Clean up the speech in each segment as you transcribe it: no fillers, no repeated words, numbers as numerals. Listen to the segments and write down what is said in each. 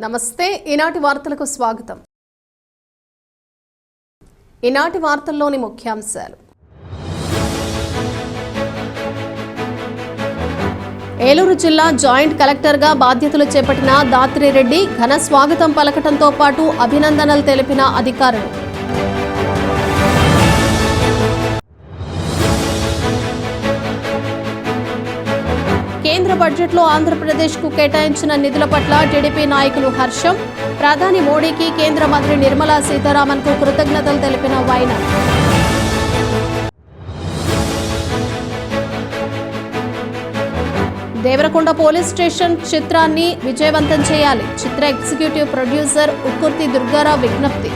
నమస్తే ఈనాటి వార్తలకు స్వాగతం. ఈనాటి వార్తల్లోని ముఖ్యాంశాలు. ఏలూరు జిల్లా జాయింట్ కలెక్టర్గా బాధ్యతలు చేపట్టిన దాత్రిరెడ్డి ఘన స్వాగతం పలకటంతో పాటు అభినందనలు తెలిపిన అధికారులు. కేంద్ర బడ్జెట్లో ఆంధ్రప్రదేశ్కు కేటాయించిన నిధుల పట్ల టీడీపీ నాయకులు హర్షం. ప్రధాని మోడీకి కేంద్ర మంత్రి నిర్మలా సీతారామన్కు కృతజ్ఞతలు తెలిపిన వైన. దేవరకొండ పోలీస్ స్టేషన్ చిత్రాన్ని విజయవంతం చేయాలి. చిత్ర ఎగ్జిక్యూటివ్ ప్రొడ్యూసర్ ఉక్కుర్తి దుర్గారావు విజ్ఞప్తి.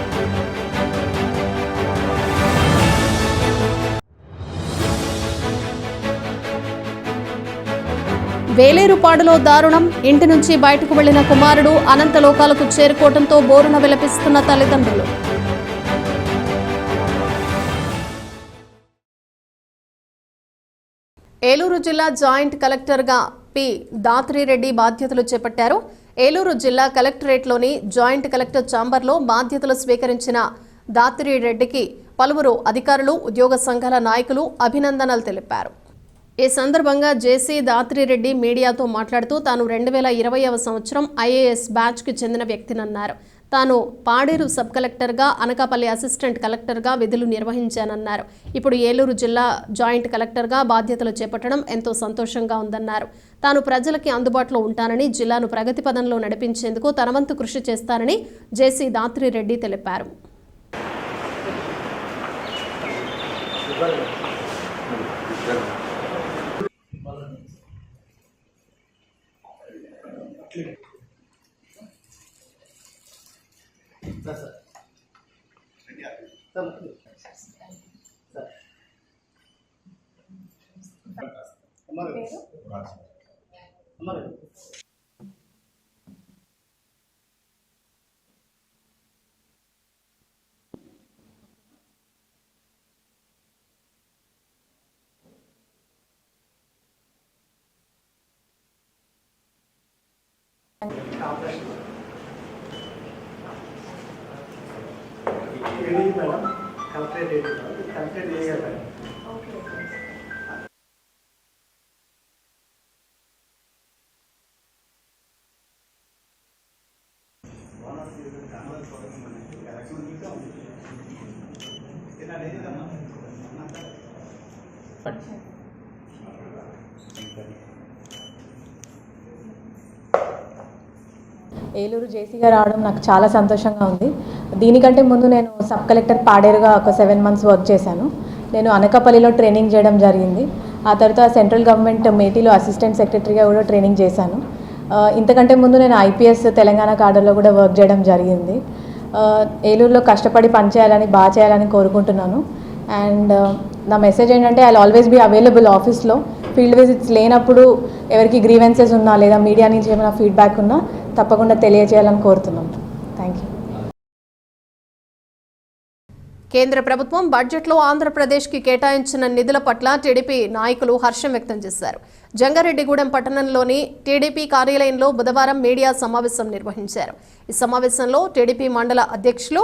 వేలేరుపాడులో దారుణం. ఇంటి నుంచి బయటకు వెళ్లిన కుమారుడు అనంత లోకాలకు చేరుకోవడంతో బోరున విలపిస్తున్న తల్లిదండ్రులు. ఏలూరు జిల్లా జాయింట్ కలెక్టర్గా పి దాత్రిరెడ్డి బాధ్యతలు చేపట్టారు. ఏలూరు జిల్లా కలెక్టరేట్లోని జాయింట్ కలెక్టర్ ఛాంబర్లో బాధ్యతలు స్వీకరించిన దాత్రిరెడ్డికి పలువురు అధికారులు, ఉద్యోగ సంఘాల నాయకులు అభినందనలు తెలిపారు. ఈ సందర్భంగా జేసీ దాత్రిరెడ్డి మీడియాతో మాట్లాడుతూ తాను 2020వ సంవత్సరం ఐఏఎస్ బ్యాచ్కి చెందిన వ్యక్తినన్నారు. తాను పాడేరు సబ్ కలెక్టర్గా, అనకాపల్లి అసిస్టెంట్ కలెక్టర్గా విధులు నిర్వహించానన్నారు. ఇప్పుడు ఏలూరు జిల్లా జాయింట్ కలెక్టర్గా బాధ్యతలు చేపట్టడం ఎంతో సంతోషంగా ఉందన్నారు. తాను ప్రజలకి అందుబాటులో ఉంటానని, జిల్లాను ప్రగతి పదంలో నడిపించేందుకు తన వంతు కృషి చేస్తానని జేసీ దాత్రిరెడ్డి తెలిపారు. ఏలూరు జేసీగా రావడం నాకు చాలా సంతోషంగా ఉంది. దీనికంటే ముందు నేను సబ్ కలెక్టర్ పాడేరుగా ఒక 7 months వర్క్ చేశాను. నేను అనకాపల్లిలో ట్రైనింగ్ చేయడం జరిగింది. ఆ తర్వాత సెంట్రల్ గవర్నమెంట్ మేటీలో అసిస్టెంట్ సెక్రటరీగా కూడా ట్రైనింగ్ చేశాను. ఇంతకంటే ముందు నేను ఐపీఎస్ తెలంగాణ కాడర్లో కూడా వర్క్ చేయడం జరిగింది. ఏలూరులో కష్టపడి పనిచేయాలని, బాగా చేయాలని కోరుకుంటున్నాను. అండ్ నా మెసేజ్ ఏంటంటే ఐ ఆల్వేస్ బీ అవైలబుల్ ఆఫీస్లో. ఫీల్డ్ విజిట్స్ లేనప్పుడు ఎవరికి గ్రీవెన్సెస్ ఉన్నా లేదా మీడియా నుంచి ఏమైనా ఫీడ్బ్యాక్ ఉన్నా తప్పకుండా తెలియజేయాలని కోరుతున్నాం. Thank you. కేంద్ర ప్రభుత్వం బడ్జెట్లో ఆంధ్రప్రదేశ్కి కేటాయించిన నిధుల పట్ల టీడీపీ నాయకులు హర్షం వ్యక్తం చేశారు. జంగారెడ్డిగూడెం పట్టణంలోని టీడీపీ కార్యాలయంలో బుధవారం మీడియా సమావేశం నిర్వహించారు. ఈ సమావేశంలో టీడీపీ మండల అధ్యక్షులు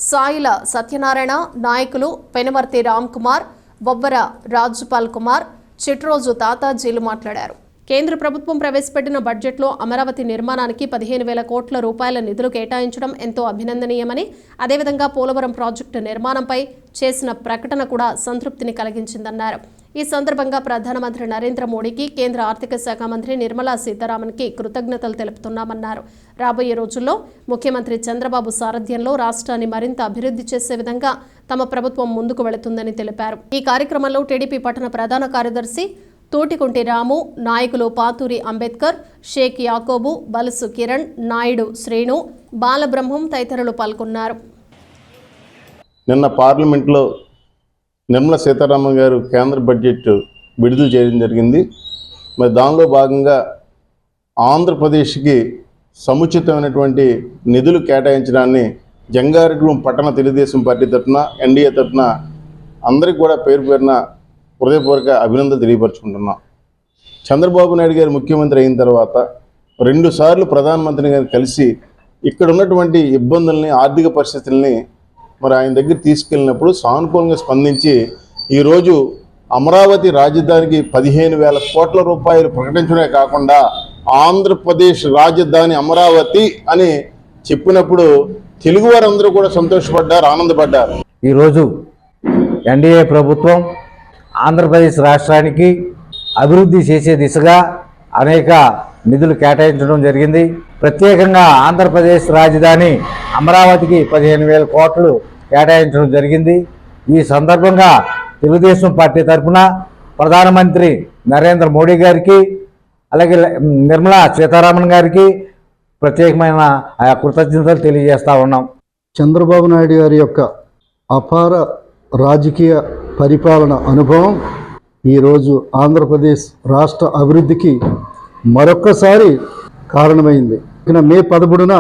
సాయిల సత్యనారాయణ, నాయకులు పెనుమర్తి రామ్ కుమార్, బొబ్బర రాజుపాల్ కుమార్, చిట్రోజు తాతాజీలు మాట్లాడారు. కేంద్ర ప్రభుత్వం ప్రవేశపెట్టిన బడ్జెట్లో అమరావతి నిర్మాణానికి 15,000 కోట్ల రూపాయల నిధులు కేటాయించడం ఎంతో అభినందనీయమని, అదేవిధంగా పోలవరం ప్రాజెక్టు నిర్మాణంపై చేసిన ప్రకటన కూడా సంతృప్తిని కలిగించిందన్నారు. ఈ సందర్భంగా ప్రధానమంత్రి నరేంద్ర మోడీకి, కేంద్ర ఆర్థిక శాఖ మంత్రి నిర్మలా సీతారామన్కి కృతజ్ఞతలు తెలుపుతున్నామన్నారు. రాబోయే రోజుల్లో ముఖ్యమంత్రి చంద్రబాబు సారథ్యంలో రాష్ట్రాన్ని మరింత అభివృద్ధి చేసే విధంగా తమ ప్రభుత్వం ముందుకు వెళుతుందని తెలిపారు. ఈ కార్యక్రమంలో టీడీపీ పట్టణ ప్రధాన కార్యదర్శి తోటికుంటి రాము, నాయకులు పాతూరి అంబేద్కర్, షేక్ యాకోబు, బలుసు కిరణ్, నాయుడు శ్రీను, బాలబ్రహ్మం తదితరులు పాల్గొన్నారు. నిన్న పార్లమెంట్లో నిర్మలా సీతారామన్ గారు కేంద్ర బడ్జెట్ విడుదల చేయడం జరిగింది. మరి దానిలో భాగంగా ఆంధ్రప్రదేశ్కి సముచితమైనటువంటి నిధులు కేటాయించడాన్ని జంగారెడ్డిగూడెం పట్టణ తెలుగుదేశం పార్టీ తరఫున, ఎన్డీఏ తరఫున అందరికీ కూడా పేరు పేరున హృదయపూర్వక అభినందనలు తెలియపరుచుకుంటున్నాం. చంద్రబాబు నాయుడు గారు ముఖ్యమంత్రి అయిన తర్వాత 2 సార్లు ప్రధానమంత్రి గారిని కలిసి ఇక్కడ ఉన్నటువంటి ఇబ్బందుల్ని, ఆర్థిక పరిస్థితుల్ని మరి ఆయన దగ్గర తీసుకెళ్ళినప్పుడు సానుకూలంగా స్పందించి ఈరోజు అమరావతి రాజధానికి 15,000 కోట్ల రూపాయలు ప్రకటించడమే కాకుండా ఆంధ్రప్రదేశ్ రాజధాని అమరావతి అని చెప్పినప్పుడు తెలుగువారందరూ కూడా సంతోషపడ్డారు, ఆనందపడ్డారు. ఈరోజు ఎన్డీఏ ప్రభుత్వం ఆంధ్రప్రదేశ్ రాష్ట్రానికి అభివృద్ధి చేసే దిశగా అనేక నిధులు కేటాయించడం జరిగింది. ప్రత్యేకంగా ఆంధ్రప్రదేశ్ రాజధాని అమరావతికి 15,000 కోట్లు కేటాయించడం జరిగింది. ఈ సందర్భంగా తెలుగుదేశం పార్టీ తరఫున ప్రధానమంత్రి నరేంద్ర మోడీ గారికి, అలాగే నిర్మలా సీతారామన్ గారికి ప్రత్యేకమైన కృతజ్ఞతలు తెలియజేస్తా ఉన్నాం. చంద్రబాబు నాయుడు గారి యొక్క అపార రాజకీయ పరిపాలన అనుభవం ఈరోజు ఆంధ్రప్రదేశ్ రాష్ట్ర అభివృద్ధికి మరొక్కసారి కారణమైంది. మే 11న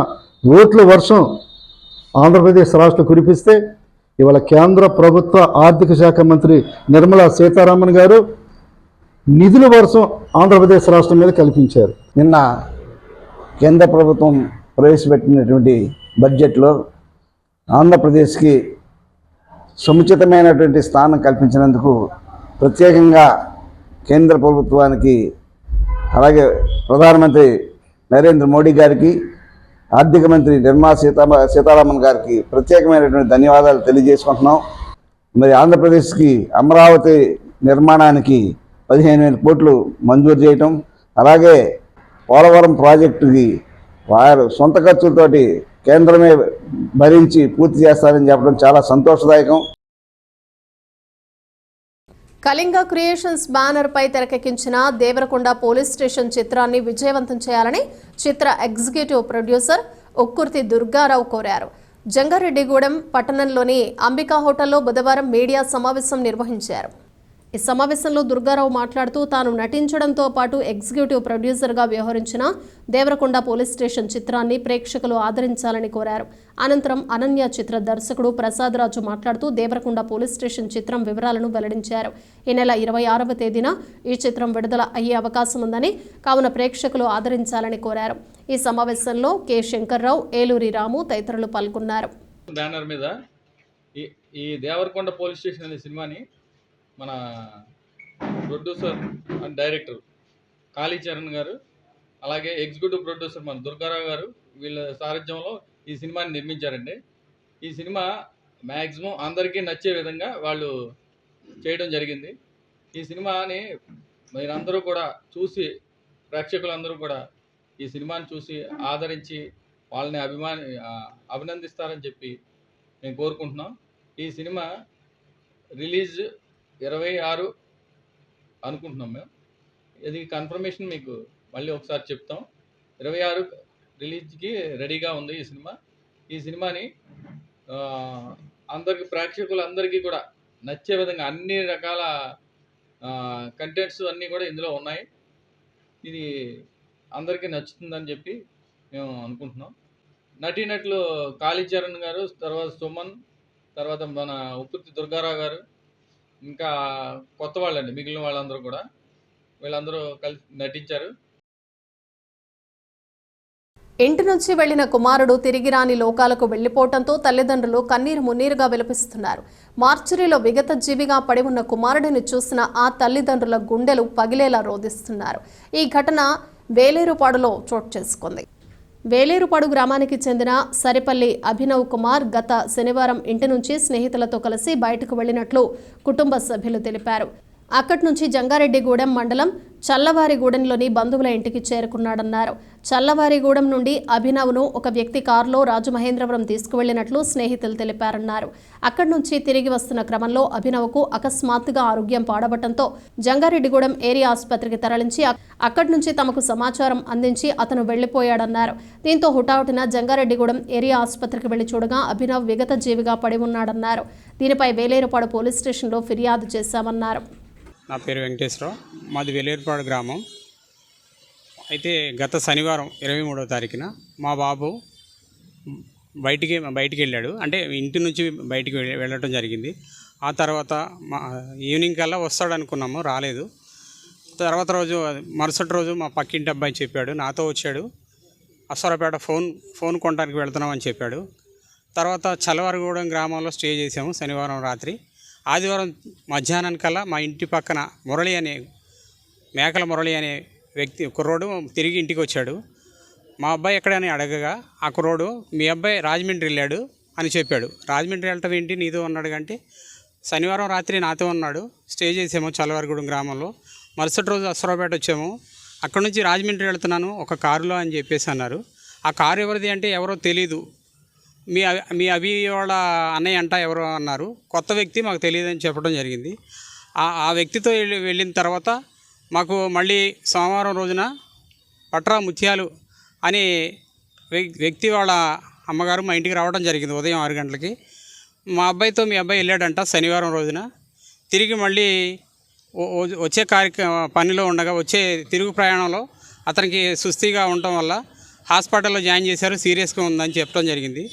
ఓట్ల వర్షం ఆంధ్రప్రదేశ్ రాష్ట్రం కురిపిస్తే ఇవాళ కేంద్ర ప్రభుత్వ ఆర్థిక శాఖ మంత్రి నిర్మలా సీతారామన్ గారు నిధుల వర్షం ఆంధ్రప్రదేశ్ రాష్ట్రం మీద కల్పించారు. నిన్న కేంద్ర ప్రభుత్వం ప్రవేశపెట్టినటువంటి బడ్జెట్లో ఆంధ్రప్రదేశ్కి సముచితమైనటువంటి స్థానం కల్పించినందుకు ప్రత్యేకంగా కేంద్ర ప్రభుత్వానికి, అలాగే ప్రధానమంత్రి నరేంద్ర మోడీ గారికి, ఆర్థిక మంత్రి నిర్మలా సీతారామన్ గారికి ప్రత్యేకమైనటువంటి ధన్యవాదాలు తెలియజేసుకుంటున్నాం. మరి ఆంధ్రప్రదేశ్కి అమరావతి నిర్మాణానికి 15,000 కోట్లు మంజూరు చేయటం, అలాగే పోలవరం ప్రాజెక్టుకి వారు సొంత ఖర్చులతోటి కేంద్రమే భరించి పూర్తి చేస్తారని చెప్పడం చాలా సంతోషదాయకం. కళింగ క్రియేషన్స్ బ్యానర్ పై తెరకెక్కించిన దేవరకొండ పోలీస్ స్టేషన్ చిత్రాన్ని విజయవంతం చేయాలని చిత్ర ఎగ్జిక్యూటివ్ ప్రొడ్యూసర్ ఉక్కుర్తి దుర్గారావు కోరారు. జంగారెడ్డిగూడెం పట్టణంలోని అంబికా హోటల్లో బుధవారం మీడియా సమావేశం నిర్వహించారు. ఈ సమావేశంలో దుర్గారావు మాట్లాడుతూ తాను నటించడంతో పాటు ఎగ్జిక్యూటివ్ ప్రొడ్యూసర్గా వ్యవహరించిన దేవరకొండ పోలీస్ స్టేషన్ చిత్రాన్ని ప్రేక్షకులు ఆదరించాలని కోరారు. అనంతరం అనన్య చిత్ర దర్శకుడు ప్రసాద్ రాజు మాట్లాడుతూ దేవరకొండ పోలీస్ స్టేషన్ చిత్రం వివరాలను వెల్లడించారు. ఈ నెల 26వ తేదీన ఈ చిత్రం విడుదల అయ్యే అవకాశం ఉందని, కావున ప్రేక్షకులు ఆదరించాలని కోరారు. ఈ సమావేశంలో కె శంకర్రావు, ఏలూరి రాము తదితరులు పాల్గొన్నారు. బ్యానర్ మీద ఈ దేవరకొండ పోలీస్ స్టేషన్ అనే సినిమాని మన ప్రొడ్యూసర్ అండ్ డైరెక్టర్ కాళీచరణ్ గారు, అలాగే ఎగ్జిక్యూటివ్ ప్రొడ్యూసర్ మన దుర్గారావు గారు, వీళ్ళ సారథ్యంలో ఈ సినిమాని నిర్మించారండి. ఈ సినిమా మ్యాక్సిమం అందరికీ నచ్చే విధంగా వాళ్ళు చేయడం జరిగింది. ఈ సినిమాని మీరందరూ కూడా చూసి, ప్రేక్షకులందరూ కూడా ఈ సినిమాని చూసి ఆదరించి వాళ్ళని అభినందిస్తారని చెప్పి మేము కోరుకుంటున్నాం. ఈ సినిమా రిలీజ్ 26 అనుకుంటున్నాం మేము. ఇది కన్ఫర్మేషన్ మీకు మళ్ళీ ఒకసారి చెప్తాం. 26 రిలీజ్కి రెడీగా ఉంది ఈ సినిమా. ఈ సినిమాని అందరికి, ప్రేక్షకులందరికీ కూడా నచ్చే విధంగా అన్ని రకాల కంటెంట్స్ అన్నీ కూడా ఇందులో ఉన్నాయి. ఇది అందరికీ నచ్చుతుందని చెప్పి మేము అనుకుంటున్నాం. నటీనటులు కాళీచరణ్ గారు, తర్వాత సుమన్, తర్వాత మన ఉక్కుర్తి దుర్గారావు గారు, ఇంకా కొత్త వాళ్ళండి మిగిలిన వాళ్ళందరూ కూడా, వీళ్ళందరూ కలిసి నటించారు. ఇంటి నుంచి వెళ్లిన కుమారుడు తిరిగి రాని లోకాలకు వెళ్లిపోవడంతో తల్లిదండ్రులు కన్నీరు మున్నీరుగా విలపిస్తున్నారు. మార్చురీలో విగత జీవిగా పడి ఉన్న కుమారుడిని చూసిన ఆ తల్లిదండ్రుల గుండెలు పగిలేలా రోదిస్తున్నారు. ఈ ఘటన వేలేరుపాడులో చోటు చేసుకుంది. వేలేరుపాడు గ్రామానికి చెందిన సరిపల్లి అభినవ్ కుమార్ గత శనివారం ఇంటి నుంచి స్నేహితులతో కలిసి బయటకు వెళ్లినట్లు కుటుంబ సభ్యులు తెలిపారు. అక్కడి నుంచి జంగారెడ్డిగూడెం మండలం చల్లవారిగూడెంలోని బంధువుల ఇంటికి చేరుకున్నాడన్నారు. చల్లవారిగూడెం నుండి అభినవ్ను ఒక వ్యక్తి కారులో రాజమహేంద్రవరం తీసుకువెళ్లినట్లు స్నేహితులు తెలిపారన్నారు. అక్కడి నుంచి తిరిగి వస్తున్న క్రమంలో అభినవ్కు అకస్మాత్తుగా ఆరోగ్యం పాడవటంతో జంగారెడ్డిగూడెం ఏరియా ఆసుపత్రికి తరలించి అక్కడి నుంచి తమకు సమాచారం అందించి అతను వెళ్లిపోయాడన్నారు. దీంతో హుటాహుటిన జంగారెడ్డిగూడెం ఏరియా ఆసుపత్రికి వెళ్లి చూడగా అభినవ్ విగత జీవిగా పడి ఉన్నాడన్నారు. దీనిపై వేలేరుపాడు పోలీస్ స్టేషన్లో ఫిర్యాదు చేశామన్నారు. నా పేరు వెంకటేశ్వరరావు, మాది వేలేరుపాడు గ్రామం. అయితే గత శనివారం 23వ తారీఖున మా బాబు బయటికి వెళ్ళాడు. అంటే ఇంటి నుంచి బయటికి వెళ్ళటం జరిగింది. ఆ తర్వాత ఈవినింగ్ కల్లా వస్తాడు అనుకున్నాము, రాలేదు. తర్వాత రోజు, మరుసటి రోజు మా పక్కింటి అబ్బాయి చెప్పాడు, నాతో వచ్చాడు, అశ్వరపేట ఫోన్ కొనడానికి వెళ్తున్నామని చెప్పాడు. తర్వాత చలవరగూడెం గ్రామంలో స్టే చేసాము శనివారం రాత్రి. ఆదివారం మధ్యాహ్నానికల్లా మా ఇంటి పక్కన మేకల మురళి అనే వ్యక్తి కుర్రోడు తిరిగి ఇంటికి వచ్చాడు. మా అబ్బాయి ఎక్కడని అడగగా ఆ కుర్రోడు మీ అబ్బాయి రాజమండ్రి వెళ్ళాడు అని చెప్పాడు. రాజమండ్రి వెళ్ళటం ఏంటి నీతో ఉన్నాడు కంటే శనివారం రాత్రి నాతో ఉన్నాడు. స్టే చేసాము చలవరగూడెం గ్రామంలో. మరుసటి రోజు అశ్వరావుపేట వచ్చాము. అక్కడ నుంచి రాజమండ్రి వెళ్తున్నాను ఒక కారులో అని చెప్పేసి అన్నారు. ఆ కారు ఎవరిది అంటే ఎవరో తెలీదు. మీ అభి వాళ్ళ అన్నయ్య అంట ఎవరో అన్నారు. కొత్త వ్యక్తి మాకు తెలియదని చెప్పడం జరిగింది. ఆ వ్యక్తితో వెళ్ళిన తర్వాత మాకు మళ్ళీ సోమవారం రోజున పట్రా ముత్యాలు అనే వ్యక్తి వాళ్ళ అమ్మగారు మా ఇంటికి రావడం జరిగింది ఉదయం 6 గంటలకి. మా అబ్బాయితో మీ అబ్బాయి వెళ్ళాడంట శనివారం రోజున. తిరిగి మళ్ళీ వచ్చే పనిలో ఉండగా వచ్చే తిరుగు ప్రయాణంలో అతనికి సుస్థిగా ఉండటం వల్ల హాస్పిటల్లో జాయిన్ చేశారు. సీరియస్గా ఉందని చెప్పడం జరిగింది.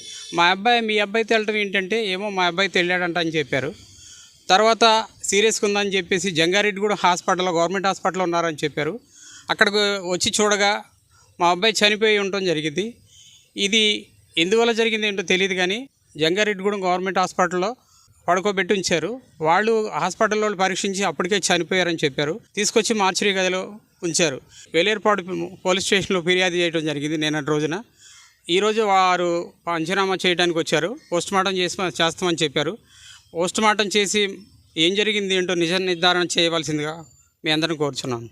మీ అబ్బాయితో వెళ్ళటం ఏంటంటే ఏమో మా అబ్బాయితో వెళ్ళాడంట అని చెప్పారు. తర్వాత సీరియస్గా ఉందని చెప్పేసి జంగారెడ్డిగూడెం హాస్పిటల్లో గవర్నమెంట్ హాస్పిటల్లో ఉన్నారని చెప్పారు. అక్కడికి వచ్చి చూడగా మా అబ్బాయి చనిపోయి ఉండటం జరిగింది. ఇది ఎందువల్ల జరిగింది ఏంటో తెలియదు కానీ జంగారెడ్డిగూడెం గవర్నమెంట్ హాస్పిటల్లో పడుకోబెట్టి ఉంచారు. వాళ్ళు హాస్పిటల్లో పరీక్షించి అప్పటికే చనిపోయారని చెప్పారు. తీసుకొచ్చి మార్చిరీ గదిలో ఉంచారు. వేలేరుపాడు పోలీస్ స్టేషన్లో ఫిర్యాదు చేయడం జరిగింది నిన్నటి రోజున. ఈరోజు వారు పంచనామా చేయడానికి వచ్చారు. పోస్టుమార్టం చేస్తామని చెప్పారు. పోస్టుమార్టం చేసి ఏం జరిగింది ఏంటో నిజ నిర్ధారణ చేయవలసిందిగా మీ అందరిని కోరుచున్నాను.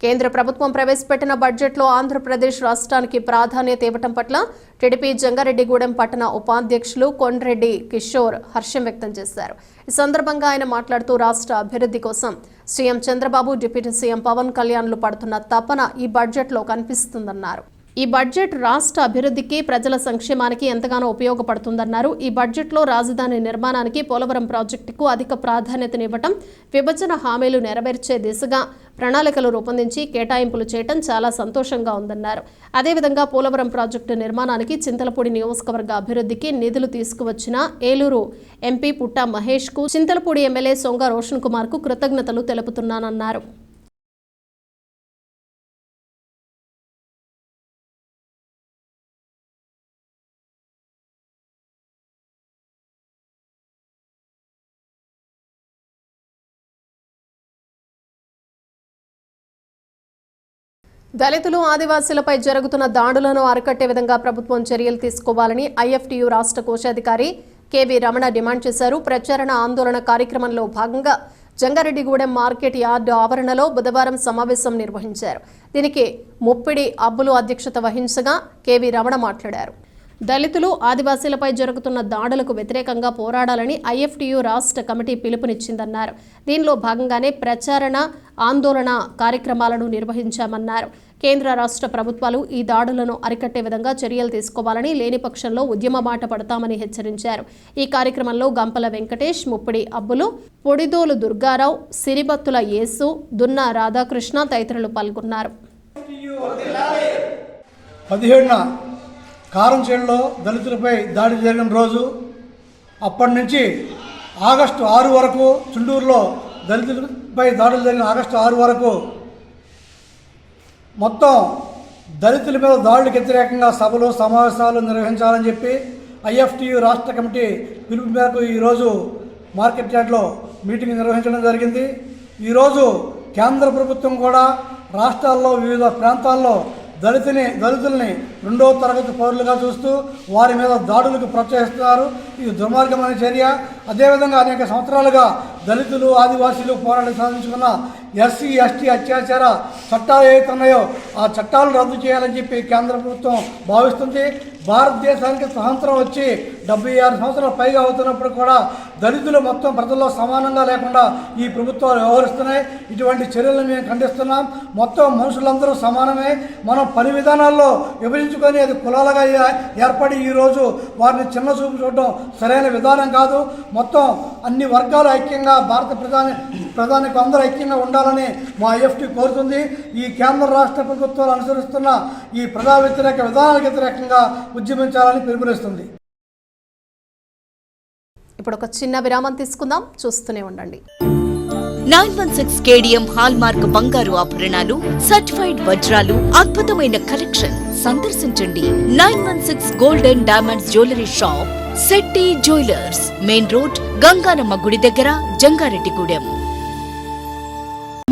కేంద్ర ప్రభుత్వం ప్రవేశపెట్టిన బడ్జెట్లో ఆంధ్రప్రదేశ్ రాష్ట్రానికి ప్రాధాన్యత ఇవ్వటం పట్ల టీడీపీ జంగారెడ్డిగూడెం పట్టణ ఉపాధ్యక్షులు కొండ్రెడ్డి కిషోర్ హర్షం వ్యక్తం చేశారు. ఈ సందర్భంగా ఆయన మాట్లాడుతూ రాష్ట్ర అభివృద్ధి కోసం CM Chandrababu, deputy CM Pawan కళ్యాణ్లు పడుతున్న తపన ఈ బడ్జెట్లో కనిపిస్తుందన్నారు. ఈ బడ్జెట్ రాష్ట్ర అభివృద్ధికి, ప్రజల సంక్షేమానికి ఎంతగానో ఉపయోగపడుతుందన్నారు. ఈ బడ్జెట్లో రాజధాని నిర్మాణానికి, పోలవరం ప్రాజెక్టుకు అధిక ప్రాధాన్యతనివ్వటం, విభజన హామీలు నెరవేర్చే దిశగా ప్రణాళికలు రూపొందించి కేటాయింపులు చేయటం చాలా సంతోషంగా ఉందన్నారు. అదేవిధంగా పోలవరం ప్రాజెక్టు నిర్మాణానికి, చింతలపూడి నియోజకవర్గ అభివృద్ధికి నిధులు తీసుకువచ్చిన ఏలూరు ఎంపీ పుట్టా మహేష్కు, చింతలపూడి ఎమ్మెల్యే సొంగ రోషన్ కుమార్కు కృతజ్ఞతలు తెలుపుతున్నానన్నారు. దళితులు, ఆదివాసీలపై జరుగుతున్న దాడులను అరికట్టే విధంగా ప్రభుత్వం చర్యలు తీసుకోవాలని ఐఎఫ్టీయూ రాష్ట్ర కోశాధికారి కేవీ రమణ డిమాండ్ చేశారు. ప్రచారణ ఆందోళన కార్యక్రమంలో భాగంగా జంగారెడ్డిగూడెం మార్కెట్ యార్డు ఆవరణలో బుధవారం సమావేశం నిర్వహించారు. దీనికి ముప్పిడి అబ్బులు అధ్యక్షత వహించగా కేవీ రమణ మాట్లాడారు. దళితులు, ఆదివాసీలపై జరుగుతున్న దాడులకు వ్యతిరేకంగా పోరాడాలని ఐఎఫ్టీయూ రాష్ట్ర కమిటీ పిలుపునిచ్చిందన్నారు. దీనిలో భాగంగానే ప్రచారణ ఆందోళన కార్యక్రమాలను నిర్వహించామన్నారు. కేంద్ర రాష్ట్ర ప్రభుత్వాలు ఈ దాడులను అరికట్టే విధంగా చర్యలు తీసుకోవాలని, లేని పక్షంలో ఉద్యమ బాట పడతామని హెచ్చరించారు. ఈ కార్యక్రమంలో గంపల వెంకటేష్, ముప్పిడి అబ్బులు, పొడిదోలు దుర్గారావు, సిరిబత్తుల యేసు, దున్నా రాధాకృష్ణ తదితరులు పాల్గొన్నారు. 17న కారంచేడులో దళితులపై దాడి జరిగిన రోజు, అప్పటి నుంచి ఆగస్టు 6 వరకు చుండూరులో దళితులపై దాడులు జరిగిన ఆగస్టు 6 వరకు మొత్తం దళితుల మీద దాడులకు వ్యతిరేకంగా సభలు, సమావేశాలు నిర్వహించాలని చెప్పి ఐఎఫ్టీయూ రాష్ట్ర కమిటీ పిలుపు మేరకు ఈరోజు మార్కెట్ యార్డ్లో మీటింగ్ నిర్వహించడం జరిగింది. ఈరోజు కేంద్ర ప్రభుత్వం కూడా రాష్ట్రాల్లో వివిధ ప్రాంతాల్లో దళితుల్ని 2వ తరగతి పౌరులుగా చూస్తూ వారి మీద దాడులకు ప్రోత్సహిస్తున్నారు. ఇది దుర్మార్గమైన చర్య. అదేవిధంగా అనేక సంవత్సరాలుగా దళితులు, ఆదివాసీలు పోరాడి సాధించుకున్న ఎస్సీ, ఎస్టీ అత్యాచార చట్టాలు ఏవైతే ఉన్నాయో ఆ చట్టాలను రద్దు చేయాలని చెప్పి కేంద్ర ప్రభుత్వం భావిస్తుంది. భారతదేశానికి స్వతంత్రం వచ్చి 76 సంవత్సరాలు పైగా అవుతున్నప్పుడు కూడా దళితులు మొత్తం ప్రజల్లో సమానంగా లేకుండా ఈ ప్రభుత్వాలు వ్యవహరిస్తున్నాయి. ఇటువంటి చర్యలను మేము ఖండిస్తున్నాం. మొత్తం మనుషులందరూ సమానమే. మనం పని విధానాల్లో విభజించుకొని అది కులాలుగా ఏర్పడి ఈరోజు వారిని చిన్న చూపు చూడడం సరైన విధానం కాదు. మొత్తం అన్ని వర్గాలు ఐక్యంగా భారత ప్రధానికి అందరూ ఐక్యంగా ఉండాలని మా ఐఎఫ్టీ కోరుతుంది. ఈ కేంద్ర రాష్ట్ర ప్రభుత్వాలు అనుసరిస్తున్న ఈ ప్రజా వ్యతిరేక విధానాలకు వ్యతిరేకంగా ఉద్యమించాలని పిలుపునిస్తుంది. ఇప్పుడు ఒక చిన్న విరామం తీసుకుందాం, చూస్తూనే ఉండండి. 916 KDM హాల్మార్క్ బంగారు ఆభరణాలు, సర్టిఫైడ్ వజ్రాలు, అద్భుతమైన కలెక్షన్. సందర్శించండి 916 golden diamonds jewellery shop, Shetty jewellers, main road, Ganganamma గుడి దగ్గర, జంగారెడ్డిగూడెం.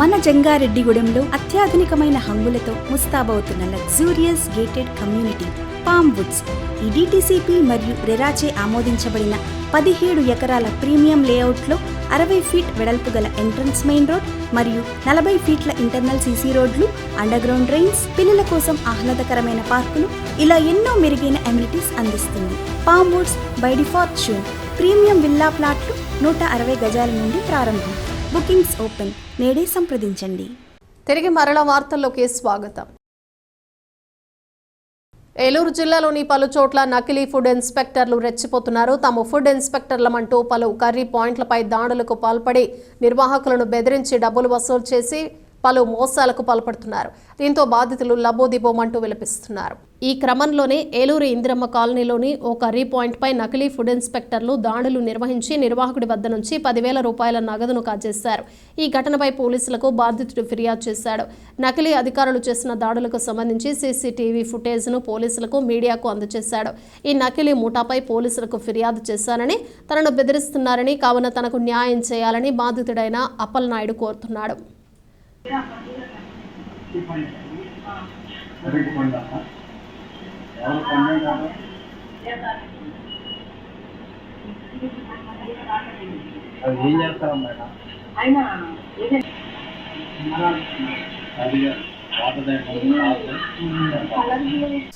మన జంగారెడ్డిగూడెంలో అత్యాధునికమైన హంగులతో ముస్తాబవుతున్న luxurious gated community palm woods. ఈ DTCP మరియు రెరాచే ఆమోదించబడిన 17 ఎకరాల ప్రీమియం లేఅవుట్లో 60 ఫీట్ వెడల్పు గల ఎంట్రన్స్ మెయిన్ రోడ్ మరియు 40 ఫీట్ల ఇంటర్నల్ CC రోడ్లు, అండర్ గ్రౌండ్ డ్రైన్స్, పిల్లల కోసం ఆహ్లాదకరమైన పార్కులు, ఇలా ఎన్నో మెరుగైన అమ్యూనిటీస్ అందిస్తుంది. Palm Woods by the fortune premium villa ప్లాట్లు 160 గజాల నుండి ప్రారంభం. Bookings open. నేడే సంప్రదించండి. తిరిగి మరల వార్తల్లోకి స్వాగతం. ఏలూరు జిల్లాలోని పలు చోట్ల నకిలీ ఫుడ్ ఇన్స్పెక్టర్లు రెచ్చిపోతున్నారు. తాము ఫుడ్ ఇన్స్పెక్టర్లమంటూ పలు కర్రీ పాయింట్లపై దాడులకు పాల్పడి నిర్వాహకులను బెదిరించి డబ్బులు వసూలు చేసి పలు మోసాలకు పాల్పడుతున్నారు. దీంతో బాధితులు లబోదిబోమంటూ విలపిస్తున్నారు. ఈ క్రమంలోనే ఏలూరు ఇందిరమ్మ కాలనీలోని ఓ కర్రీ పాయింట్పై నకిలీ ఫుడ్ ఇన్స్పెక్టర్లు దాడులు నిర్వహించి నిర్వాహకుడి వద్ద నుంచి 10,000 రూపాయల నగదును కాజేశారు. ఈ ఘటనపై పోలీసులకు బాధితుడు ఫిర్యాదు చేశాడు. నకిలీ అధికారులు చేసిన దాడులకు సంబంధించి CCTV ఫుటేజ్ను పోలీసులకు, మీడియాకు అందజేశాడు. ఈ నకిలీ ముఠాపై పోలీసులకు ఫిర్యాదు చేశానని, తనను బెదిరిస్తున్నారని, కావున తనకు న్యాయం చేయాలని బాధితుడైన అప్పలనాయుడు కోరుతున్నాడు.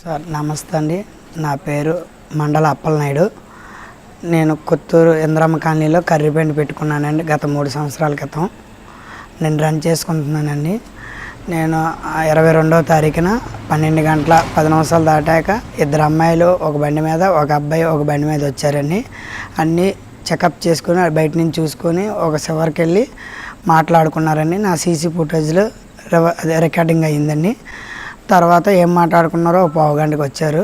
సార్ నమస్తే అండి. నా పేరు మండల అప్పలనాయుడు. నేను కొత్తూరు ఇందిరమ్మ కాలనీలో కర్రీ పెయింట్ పెట్టుకున్నానండి. గత 3 సంవత్సరాల క్రితం నేను రన్ చేసుకుంటున్నానండి. నేను 22వ తారీఖున 12 గంటల 10 నిమిషాలు దాటాక 2 అమ్మాయిలు ఒక బండి మీద, ఒక అబ్బాయి ఒక బండి మీద వచ్చారండి. అన్నీ చెకప్ చేసుకుని బయట నుంచి చూసుకొని ఒక చివరికి వెళ్ళి మాట్లాడుకున్నారండి. నా CC ఫుటేజ్లో రికార్డింగ్ అయ్యిందండి. తర్వాత ఏం మాట్లాడుకున్నారో ఒక పావు గంటకు వచ్చారు.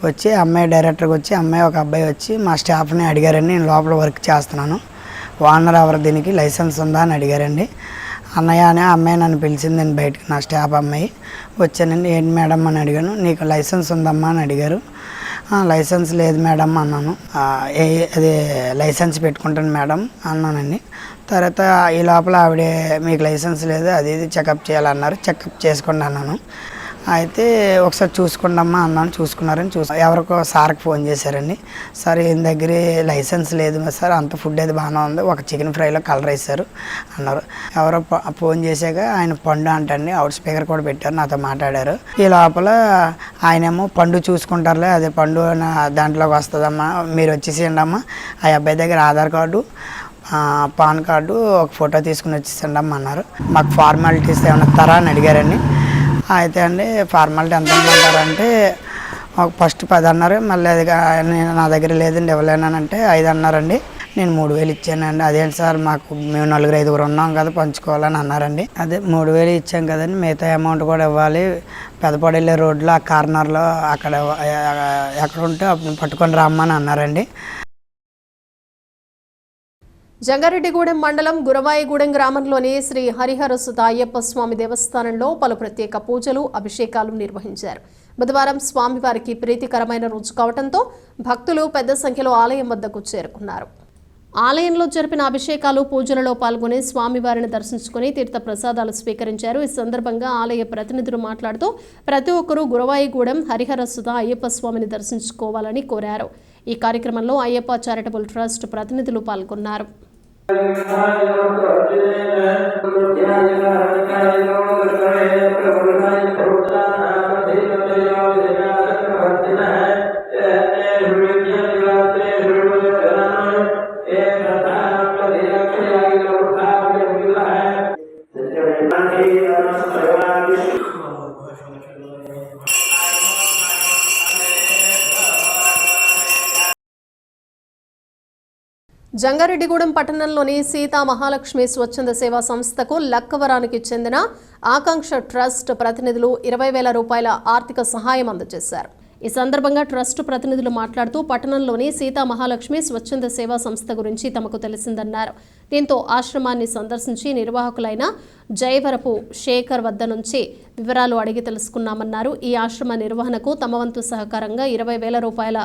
వచ్చి అమ్మాయి డైరెక్టర్కి వచ్చి అమ్మాయి ఒక అబ్బాయి వచ్చి మా స్టాఫ్ని అడిగారండి. నేను లోపల వర్క్ చేస్తున్నాను, ఓనర్ ఎవరు, దీనికి లైసెన్స్ ఉందా అని అడిగారండి. అన్నయ్య అనే అమ్మాయి నన్ను పిలిచిందండి బయటకు, నా స్టాఫ్ అమ్మాయి. వచ్చానండి. ఏంటి మేడం అని అడిగాను. నీకు లైసెన్స్ ఉందమ్మా అని అడిగారు. లైసెన్స్ లేదు మేడం అన్నాను. అదే లైసెన్స్ పెట్టుకుంటాను మేడం అన్నానండి. తర్వాత ఈ లోపల ఆవిడ మీకు లైసెన్స్ లేదు, అది ఇది చెకప్ చేయాలన్నారు. చెకప్ చేసుకోండి అన్నాను. అయితే ఒకసారి చూసుకోండమ్మా అన్నాను. చూసుకున్నారని ఎవరికో సార్కి ఫోన్ చేశారండి. సార్ ఈయన దగ్గర లైసెన్స్ లేదు సార్, అంత ఫుడ్ అది బాగానే ఉంది, ఒక చికెన్ ఫ్రైలో కలర్ వేశారు అన్నారు. ఎవరో ఫోన్ చేశాక ఆయన పండు అంటండి, అవుట్ స్పీకర్ కూడా పెట్టారు, నాతో మాట్లాడారు. ఈ లోపల ఆయనేమో పండు చూసుకుంటారులే, అదే పండు దాంట్లోకి వస్తుందమ్మా, మీరు వచ్చేసేయండి అమ్మా, ఆ అబ్బాయి దగ్గర ఆధార్ కార్డు, పాన్ కార్డు, ఒక ఫోటో తీసుకుని వచ్చేసండి అమ్మ అన్నారు. మాకు ఫార్మాలిటీస్ ఏమైనా ఇస్తారా అని అడిగారండి. అయితే అండి ఫార్మాలిటీ ఎంత ఇమ్మంటారంటే ఫస్ట్ 10 అన్నారు. మళ్ళీ అది నేను నా దగ్గర లేదండి ఇవ్వలేనంటే 5 అన్నారండి. నేను 3,000 ఇచ్చానండి. అదేంటి సార్ మేము 4-5 ఉన్నాం కదా పంచుకోవాలని అన్నారండి. అదే 3,000 ఇచ్చాం కదండి, మిగతా అమౌంట్ కూడా ఇవ్వాలి, పెదపడి వెళ్ళే రోడ్లో ఆ కార్నర్లో అక్కడ ఎక్కడ ఉంటే అప్పుడు పట్టుకొని రమ్మని అన్నారండి. జంగారెడ్డిగూడెం మండలం గురవాయిగూడెం గ్రామంలోని శ్రీ హరిహరసుత అయ్యప్ప స్వామి దేవస్థానంలో పలు ప్రత్యేక పూజలు, అభిషేకాలు నిర్వహించారు. బుధవారం స్వామివారికి ప్రీతికరమైన రోజు కావడంతో భక్తులు పెద్ద సంఖ్యలో ఆలయం వద్దకు చేరుకున్నారు. ఆలయంలో జరిపిన అభిషేకాలు, పూజలలో పాల్గొని స్వామివారిని దర్శించుకుని తీర్థ ప్రసాదాలు స్వీకరించారు. ఈ సందర్భంగా ఆలయ ప్రతినిధులు మాట్లాడుతూ ప్రతి ఒక్కరూ గురవాయిగూడెం హరిహరసుత అయ్యప్ప స్వామిని దర్శించుకోవాలని కోరారు. ఈ కార్యక్రమంలో అయ్యప్ప చారిటబుల్ ట్రస్ట్ ప్రతినిధులు పాల్గొన్నారు. జంగారెడ్డిగూడెం పట్టణంలోని సీతా మహాలక్ష్మి స్వచ్ఛంద సేవా సంస్థకు లక్కవరానికి చెందిన ఆకాంక్ష ట్రస్ట్ ప్రతినిధులు 20,000 రూపాయల ఆర్థిక సహాయం అందజేశారు. ఈ సందర్భంగా ట్రస్ట్ ప్రతినిధులు మాట్లాడుతూ పట్టణంలోని సీతా మహాలక్ష్మి స్వచ్ఛంద సేవా సంస్థ గురించి తమకు తెలిసిందన్నారు. దీంతో ఆశ్రమాన్ని సందర్శించి నిర్వాహకులైన జయవరపు శేఖర్ వద్ద నుంచి వివరాలు అడిగి తెలుసుకున్నామన్నారు. ఈ ఆశ్రమ నిర్వహణకు తమ వంతు సహకారంగా 20,000 రూపాయల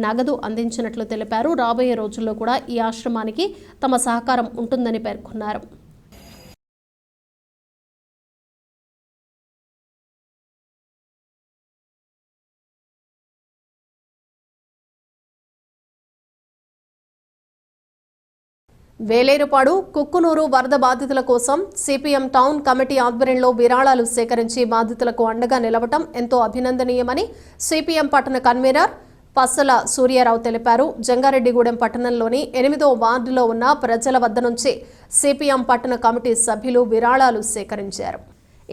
నగదు అందించినట్లు తెలిపారు. రాబోయే రోజుల్లో కూడా ఈ ఆశ్రమానికి తమ సహకారం ఉంటుందని పేర్కొన్నారు. వేలేరుపాడు కుక్కునూరు వరద బాధితుల కోసం సిపిఎం టౌన్ కమిటీ ఆధ్వర్యంలో విరాళాలు సేకరించి బాధితులకు అండగా నిలవటం ఎంతో అభినందనీయమని సిపిఎం పట్టణ కన్వీనర్ పస్సల సూర్యారావు తెలిపారు. జంగారెడ్డిగూడెం పట్టణంలోని 8వ వార్డులో ఉన్న ప్రజల వద్ద నుంచి సిపిఎం పట్టణ కమిటీ సభ్యులు విరాళాలు సేకరించారు.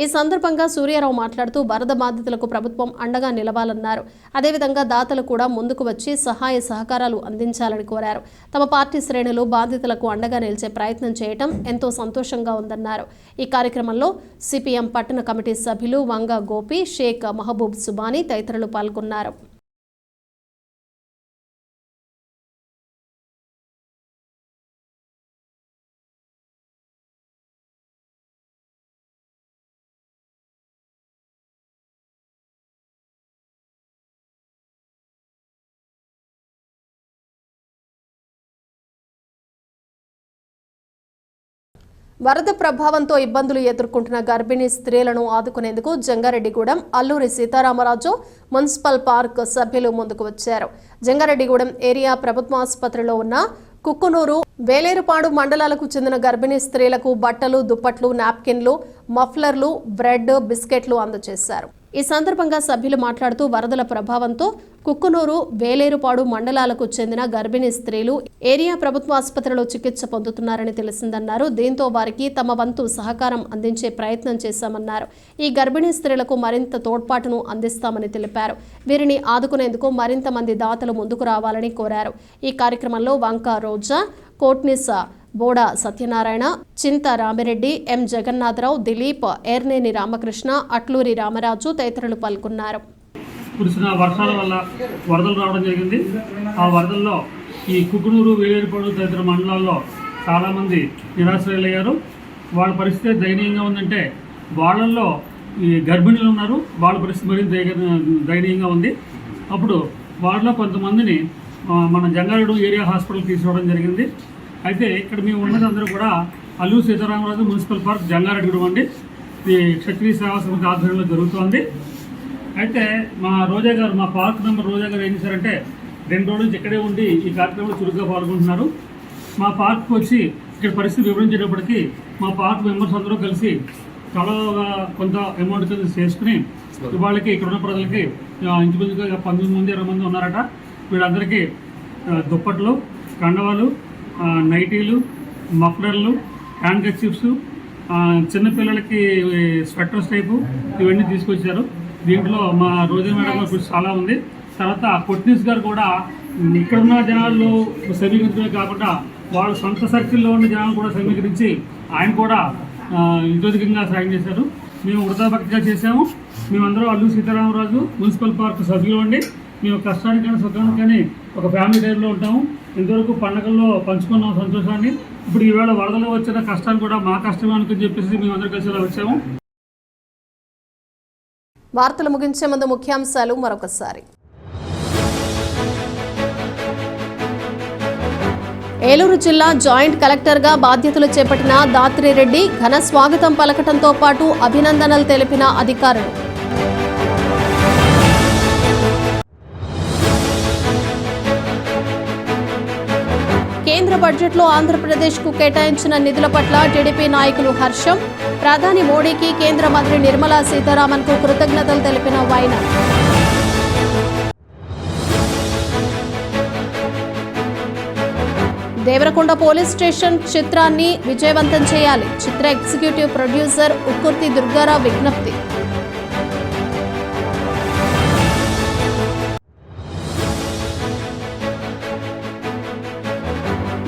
ఈ సందర్భంగా సూర్యారావు మాట్లాడుతూ వరద బాధితులకు ప్రభుత్వం అండగా నిలవాలన్నారు. అదేవిధంగా దాతలు కూడా ముందుకు వచ్చి సహాయ సహకారాలు అందించాలని కోరారు. తమ పార్టీ శ్రేణులు బాధితులకు అండగా నిలిచే ప్రయత్నం చేయటం ఎంతో సంతోషంగా ఉందన్నారు. ఈ కార్యక్రమంలో సిపిఎం పట్టణ కమిటీ సభ్యులు వంగ గోపి, షేక్ మహబూబ్ సుబానీ తదితరులు పాల్గొన్నారు. వరద ప్రభావంతో ఇబ్బందులు ఎదుర్కొంటున్న గర్భిణీ స్త్రీలను ఆదుకునేందుకు జంగారెడ్డిగూడెం అల్లూరి సీతారామరాజు మున్సిపల్ పార్క్ సభ్యులు ముందుకు వచ్చారు. జంగారెడ్డిగూడెం ఏరియా ప్రభుత్వ ఆసుపత్రిలో ఉన్న కుక్కునూరు, వేలేరుపాడు మండలాలకు చెందిన గర్భిణీ స్త్రీలకు బట్టలు, దుప్పట్లు, నాప్కిన్లు, మఫ్లర్లు, బ్రెడ్, బిస్కెట్లు అందజేశారు. ఈ సందర్భంగా సభ్యులు మాట్లాడుతూ వరదల ప్రభావంతో కుక్కునూరు, వేలేరుపాడు మండలాలకు చెందిన గర్భిణీ స్త్రీలు ఏరియా ప్రభుత్వ ఆసుపత్రిలో చికిత్స పొందుతున్నారని తెలిసిందన్నారు. దీంతో వారికి తమ వంతు సహకారం అందించే ప్రయత్నం చేశామన్నారు. ఈ గర్భిణీ స్త్రీలకు మరింత తోడ్పాటును అందిస్తామని తెలిపారు. వీరిని ఆదుకునేందుకు మరింత మంది దాతలు ముందుకు రావాలని కోరారు. ఈ కార్యక్రమంలో వంక రోజా, కోట్నిసా, బోడా సత్యనారాయణ, చింత రామిరెడ్డి, ఎం జగన్నాథరావు, దిలీప్, ఏర్నేని రామకృష్ణ, అట్లూరి రామరాజు తదితరులు పాల్గొన్నారు. కురిసిన వర్షాల వల్ల వరదలు రావడం జరిగింది. ఆ వరదల్లో ఈ కుక్కునూరు, వేలేరుపాడు తదితర మండలాల్లో చాలామంది నిరాశ్రయులయ్యారు. వాళ్ళ పరిస్థితి దయనీయంగా ఉందంటే వాళ్ళల్లో ఈ గర్భిణులు ఉన్నారు, వాళ్ళ పరిస్థితి మరింత దయనీయంగా ఉంది. అప్పుడు వాళ్ళలో కొంతమందిని మన జంగారెడ్డి ఏరియా హాస్పిటల్ తీసుకోవడం జరిగింది. అయితే ఇక్కడ మేము ఉన్నది అందరూ కూడా అల్లూరి సీతారామరాజు మున్సిపల్ పార్క్ జంగారెడ్డిగూడెం అండి. ఇది క్షత్రియ సేవా సమితి ఆధ్వర్యంలో జరుగుతోంది. అయితే మా రోజా గారు, మా పార్క్ మెంబర్ రోజా గారు ఏం చేశారంటే 2 రోజుల నుంచి ఇక్కడే ఉండి ఈ కార్యక్రమంలో చురుగ్గా పాల్గొంటున్నారు. మా పార్క్కి వచ్చి ఇక్కడ పరిస్థితి వివరించేటప్పటికీ మా పార్క్ మెంబర్స్ అందరూ కలిసి తలగా కొంత అమౌంట్ చేసుకుని వాళ్ళకి ఇక్కడ ఉన్న ప్రజలకి ఇంచుమించుగా 19 మంది 20 మంది ఉన్నారట. వీళ్ళందరికీ దుప్పట్లు, కండవాలు, నైటీలు, మఫ్లర్లు, హ్యాండ్ కర్చీఫ్స్, చిన్నపిల్లలకి స్వెటర్స్ టైపు ఇవన్నీ తీసుకొచ్చారు. దీంట్లో మా రోజా మేడం గారు చాలా ఉంది. తర్వాత కొట్నీస్ గారు కూడా ఇక్కడున్న జనాల్లో సమీకరించడమే కాకుండా వాళ్ళ సొంత సర్కిల్లో ఉన్న జనాలు కూడా సమీకరించి ఆయన కూడా ఇతోధికంగా సాయం చేశారు. మేము వృధాభక్తిగా చేశాము. మేమందరూ అల్లూరి సీతారామరాజు మున్సిపల్ పార్క్ సభ్యులు అండి. మేము కష్టానికైనా సుఖానికని ఒక ఫ్యామిలీ టైప్లో ఉంటాము. ఇంతవరకు పండుగల్లో పంచుకున్నాం సంతోషాన్ని. ఇప్పుడు ఈవేళ వరదలో వచ్చిన కష్టాన్ని కూడా మా కష్టమే అనుకుని చెప్పేసి మేము అందరూ కలిసి వచ్చాము. వార్తలు ముగించే ముందు ముఖ్యాంశాలు మరొకసారి. ఏలూరు జిల్లా జాయింట్ కలెక్టర్గా బాధ్యతలు చేపట్టిన దాత్రిరెడ్డి ఘన స్వాగతం పలకటంతో పాటు అభినందనలు తెలిపిన అధికారులు. కేంద్ర బడ్జెట్లో ఆంధ్రప్రదేశ్కు కేటాయించిన నిధుల పట్ల టీడీపీ నాయకులు హర్షం. ప్రధాని మోడీకి కేంద్ర మంత్రి నిర్మలా సీతారామన్కు కృతజ్ఞతలు తెలిపిన వైనం. దేవరకొండ పోలీస్ స్టేషన్ చిత్రాన్ని విజయవంతం చేయాలి. చిత్ర ఎగ్జిక్యూటివ్ ప్రొడ్యూసర్ ఉక్కుర్తి దుర్గారావు విజ్ఞప్తి.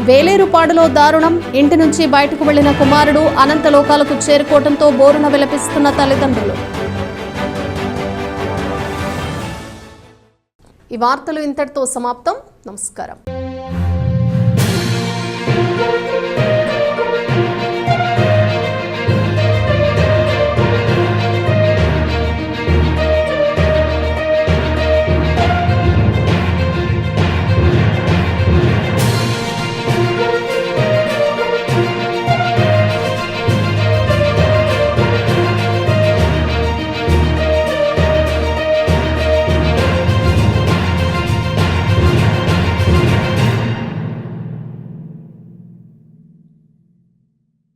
వేలేరుపాడులో దారుణం. ఇంటి నుంచి బయటకు వెళ్లిన కుమారుడు అనంతలోకాలకు చేరుకోవడంతో బోరున విలపిస్తున్న తల్లిదండ్రులు. ఈ వార్తలు ఇంతటితో సమాప్తం. నమస్కారం.